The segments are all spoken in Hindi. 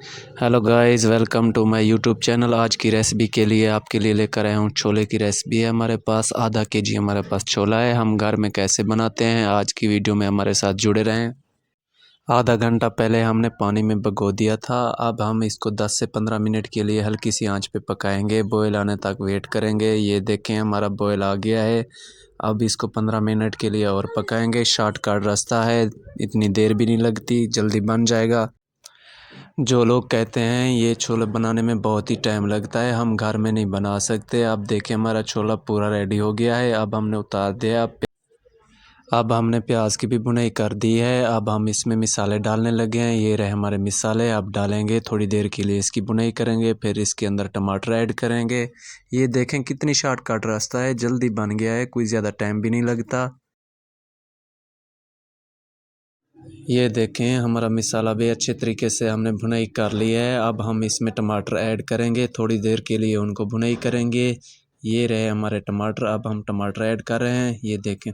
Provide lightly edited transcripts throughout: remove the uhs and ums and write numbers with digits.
Hello guys, welcome to my YouTube channel. आज की रेसिपी के लिए आपके लिए लेकर आया हूँ छोले की रेसिपी है। हमारे पास आधा केजी हमारे पास छोला है। हम घर में कैसे बनाते हैं आज की वीडियो में हमारे साथ जुड़े रहें। आधा घंटा पहले हमने पानी में भिगो दिया था। अब हम इसको 10 से 15 मिनट के लिए हल्की सी आंच पे पकाएंगे। बॉयल आने तक वेट करेंगे। ये देखें हमारा बॉयल आ गया है। अब इसको 15 मिनट के लिए और पकाएंगे। शॉर्टकट रास्ता है, इतनी देर भी नहीं लगती, जल्दी बन जाएगा। जो लोग कहते हैं ये छोले बनाने में बहुत ही टाइम लगता है, हम घर में नहीं बना सकते। अब देखें हमारा छोला पूरा रेडी हो गया है। अब हमने उतार दिया। अब हमने प्याज की भी भुनाई कर दी है। अब हम इसमें मिसाले डालने लगे हैं। ये रहे हमारे मिसाले। अब डालेंगे, थोड़ी देर के लिए इसकी भुनाई करेंगे, फिर इसके अंदर टमाटर ऐड करेंगे। ये देखें कितनी शॉर्टकट रास्ता है, जल्दी बन गया है, कोई ज़्यादा टाइम भी नहीं लगता। ये देखें हमारा मिसाला भी अच्छे तरीके से हमने भुनाई कर ली है। अब हम इसमें टमाटर ऐड करेंगे, थोड़ी देर के लिए उनको भुनाई करेंगे। ये रहे हमारे टमाटर। अब हम टमाटर ऐड कर रहे हैं। ये देखें,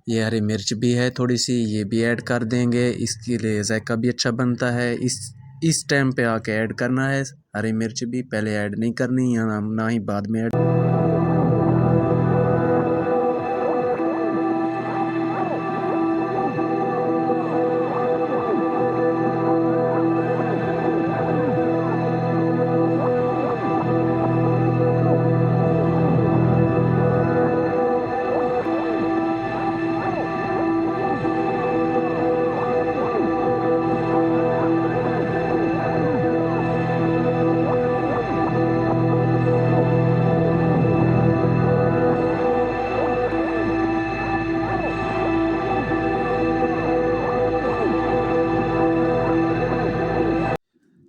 ये हरी मिर्च भी है थोड़ी सी, ये भी ऐड कर देंगे। इसके लिए जायका भी अच्छा बनता है। इस टाइम पे आके ऐड करना है। हरी मिर्च भी पहले ऐड नहीं करनी, या ना ही बाद में ऐड।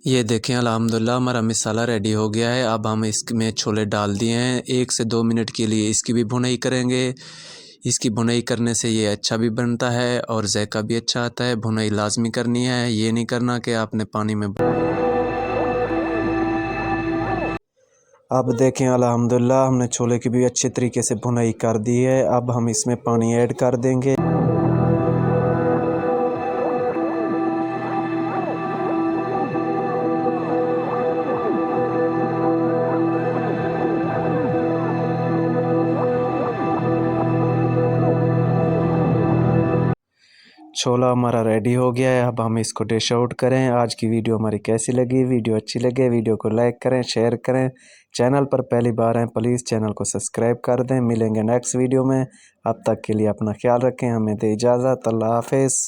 ये देखें अल्हम्दुलिल्लाह हमारा मिसाला रेडी हो गया है। अब हम इसमें छोले डाल दिए हैं। 1 से 2 मिनट के लिए इसकी भी भुनाई करेंगे। इसकी भुनाई करने से ये अच्छा भी बनता है और जायका भी अच्छा आता है। भुनाई लाजमी करनी है, ये नहीं करना कि आपने पानी में। अब देखें अल्हम्दुलिल्लाह हमने छोले की भी अच्छे तरीके से भुनाई कर दी है। अब हम इसमें पानी ऐड कर देंगे। छोला हमारा रेडी हो गया है। अब हम इसको डिश आउट करें। आज की वीडियो हमारी कैसी लगी? वीडियो अच्छी लगे वीडियो को लाइक करें, शेयर करें। चैनल पर पहली बार हैं प्लीज़ चैनल को सब्सक्राइब कर दें। मिलेंगे नेक्स्ट वीडियो में। अब तक के लिए अपना ख्याल रखें। हमें दे इजाज़त। अल्लाह हाफिज़।